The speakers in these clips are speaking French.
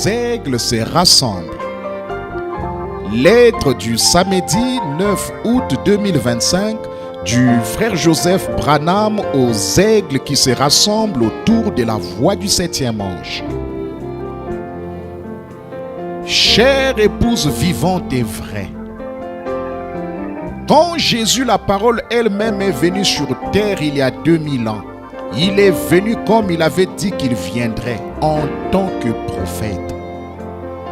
aigles se rassemblent. Lettre du samedi 9 août 2025 du frère Joseph Branham aux aigles qui se rassemblent autour de la voie du 7e ange. Chère épouse vivante et vraie, quand Jésus, la parole elle-même, est venu sur terre il y a 2000 ans, il est venu comme il avait dit qu'il viendrait, en tant que prophète.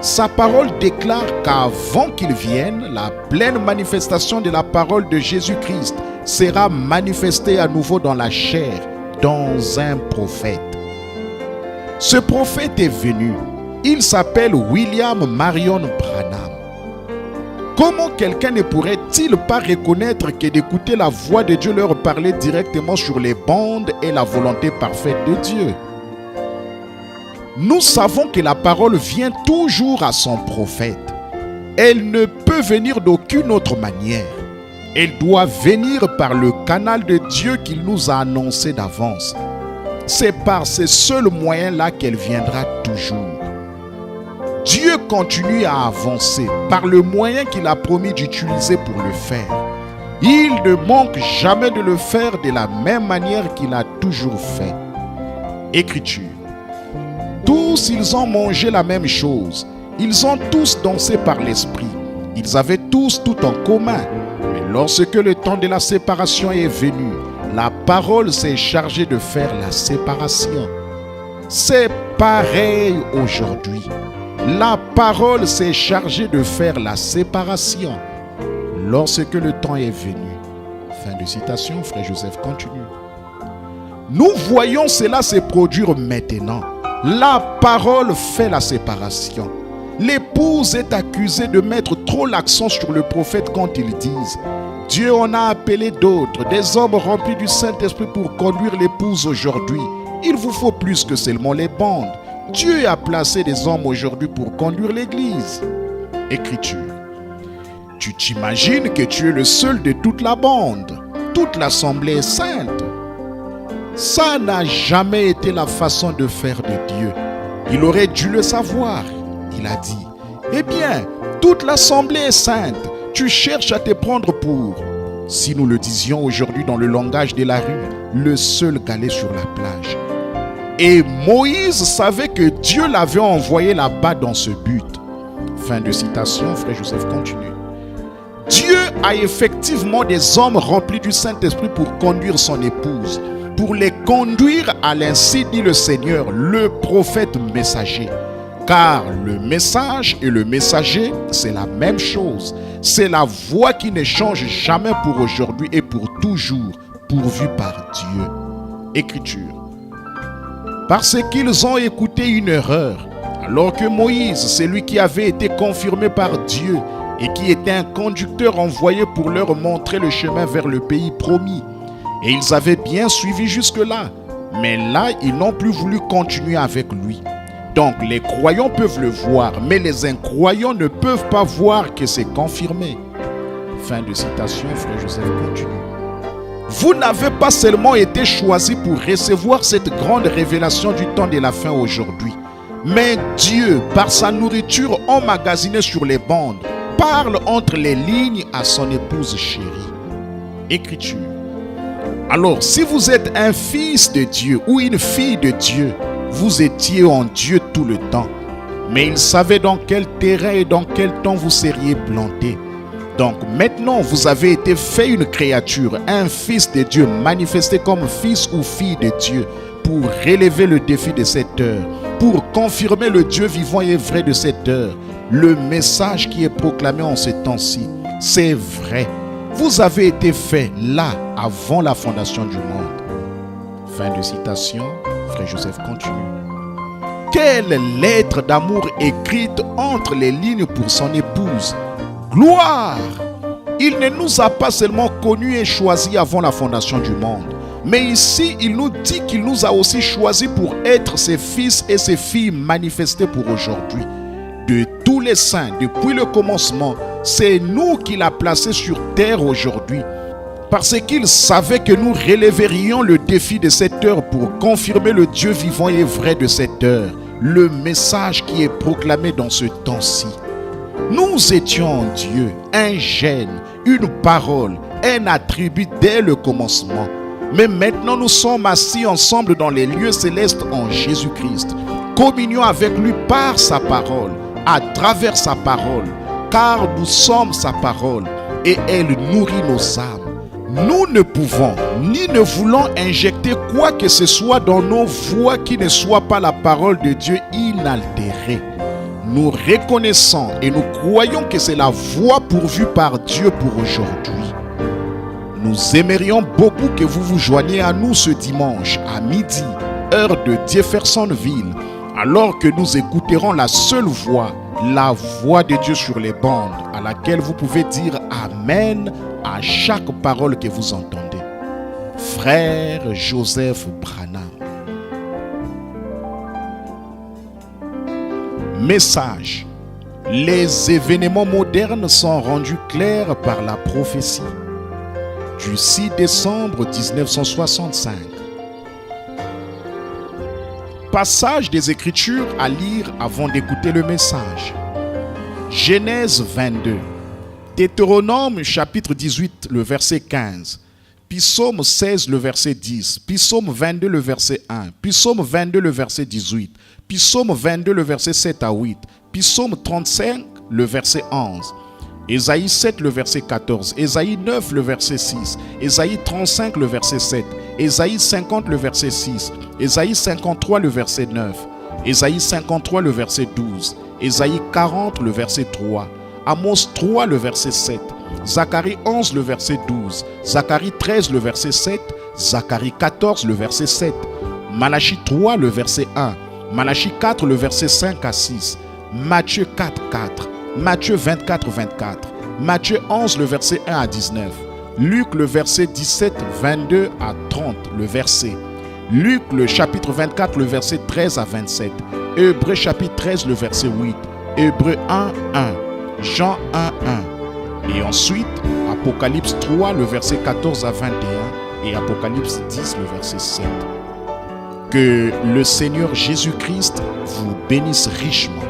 Sa parole déclare qu'avant qu'il vienne, la pleine manifestation de la parole de Jésus-Christ sera manifestée à nouveau dans la chair, dans un prophète. Ce prophète est venu. Il s'appelle William Marion Branham. Comment quelqu'un ne pourrait-il pas reconnaître que d'écouter la voix de Dieu leur parler directement sur les bandes est la volonté parfaite de Dieu? Nous savons que la parole vient toujours à son prophète. Elle ne peut venir d'aucune autre manière. Elle doit venir par le canal de Dieu qu'il nous a annoncé d'avance. C'est par ces seuls moyens-là qu'elle viendra toujours. Dieu continue à avancer par le moyen qu'il a promis d'utiliser pour le faire. Il ne manque jamais de le faire de la même manière qu'il a toujours fait. Écriture. Tous, ils ont mangé la même chose. Ils ont tous dansé par l'esprit. Ils avaient tous tout en commun. Mais lorsque le temps de la séparation est venu, la parole s'est chargée de faire la séparation. C'est pareil aujourd'hui. La parole s'est chargée de faire la séparation. Lorsque le temps est venu. Fin de citation, frère Joseph continue. Nous voyons cela se produire maintenant. La parole fait la séparation. L'épouse est accusée de mettre trop l'accent sur le prophète quand ils disent « Dieu en a appelé d'autres, des hommes remplis du Saint-Esprit pour conduire l'épouse aujourd'hui. Il vous faut plus que seulement les bandes. Dieu a placé des hommes aujourd'hui pour conduire l'église. » Écriture. Tu t'imagines que tu es le seul de toute la bande. Toute l'assemblée est sainte. Ça n'a jamais été la façon de faire de Dieu. Il aurait dû le savoir. Il a dit, eh bien, toute l'assemblée est sainte. Tu cherches à te prendre pour, si nous le disions aujourd'hui dans le langage de la rue, le seul galet sur la plage. Et Moïse savait que Dieu l'avait envoyé là-bas dans ce but. Fin de citation, frère Joseph continue. Dieu a effectivement des hommes remplis du Saint-Esprit pour conduire son épouse, pour les conduire à l'ainsi dit le Seigneur, le prophète messager. Car le message et le messager, c'est la même chose. C'est la voix qui ne change jamais pour aujourd'hui et pour toujours, pourvue par Dieu. Écriture. Parce qu'ils ont écouté une erreur, alors que Moïse, celui qui avait été confirmé par Dieu et qui était un conducteur envoyé pour leur montrer le chemin vers le pays promis. Et ils avaient bien suivi jusque-là. Mais là, ils n'ont plus voulu continuer avec lui. Donc, les croyants peuvent le voir, mais les incroyants ne peuvent pas voir que c'est confirmé. Fin de citation, frère Joseph continue. Vous n'avez pas seulement été choisi pour recevoir cette grande révélation du temps de la fin aujourd'hui, mais Dieu, par sa nourriture emmagasinée sur les bandes, parle entre les lignes à son épouse chérie. Écriture. Alors, si vous êtes un fils de Dieu ou une fille de Dieu, vous étiez en Dieu tout le temps. Mais il savait dans quel terrain et dans quel temps vous seriez plantés. Donc maintenant, vous avez été fait une créature, un fils de Dieu, manifesté comme fils ou fille de Dieu, pour relever le défi de cette heure, pour confirmer le Dieu vivant et vrai de cette heure. Le message qui est proclamé en ce temps-ci, c'est vrai. Vous avez été fait là, avant la fondation du monde. Fin de citation, frère Joseph continue. Quelle lettre d'amour écrite entre les lignes pour son épouse. Gloire! Il ne nous a pas seulement connus et choisis avant la fondation du monde, mais ici, il nous dit qu'il nous a aussi choisis pour être ses fils et ses filles manifestés pour aujourd'hui. De tous les saints, depuis le commencement, c'est nous qu'il a placés sur terre aujourd'hui. Parce qu'il savait que nous relèverions le défi de cette heure pour confirmer le Dieu vivant et vrai de cette heure, le message qui est proclamé dans ce temps-ci. Nous étions en Dieu, un gène, une parole, un attribut dès le commencement. Mais maintenant nous sommes assis ensemble dans les lieux célestes en Jésus-Christ. Communion avec lui par sa parole, à travers sa parole, car nous sommes sa parole et elle nourrit nos âmes. Nous ne pouvons ni ne voulons injecter quoi que ce soit dans nos voix qui ne soit pas la parole de Dieu inaltérée. Nous reconnaissons et nous croyons que c'est la voie pourvue par Dieu pour aujourd'hui. Nous aimerions beaucoup que vous vous joigniez à nous ce dimanche à midi, heure de Jeffersonville, alors que nous écouterons la seule voix, la voix de Dieu sur les bandes, à laquelle vous pouvez dire Amen à chaque parole que vous entendez. Frère Joseph Branham. Message. Les événements modernes sont rendus clairs par la prophétie. Du 6 décembre 1965. Passage des Écritures à lire avant d'écouter le message. Genèse 22. Deutéronome chapitre 18, le verset 15. Psaume 16, le verset 10. Psaume 22, le verset 1. Psaume 22, le verset 18. Psaume 22, le verset 7 à 8. Psaume 35, le verset 11. Ésaïe 7, le verset 14. Ésaïe 9, le verset 6. Ésaïe 35, le verset 7. Ésaïe 50, le verset 6. Ésaïe 53, le verset 9. Ésaïe 53, le verset 12. Ésaïe 40, le verset 3. Amos 3, le verset 7. Zacharie 11, le verset 12. Zacharie 13, le verset 7. Zacharie 14, le verset 7. Malachie 3, le verset 1. Malachie 4, le verset 5 à 6. Matthieu 4, 4. Matthieu 24, 24. Matthieu 11, le verset 1 à 19. Luc, le verset 17, 22 à 30, le verset. Luc, le chapitre 24, le verset 13 à 27. Hébreux, chapitre 13, le verset 8. Hébreux 1, 1. Jean 1, 1. Et ensuite, Apocalypse 3, le verset 14 à 21. Et Apocalypse 10, le verset 7. Que le Seigneur Jésus-Christ vous bénisse richement.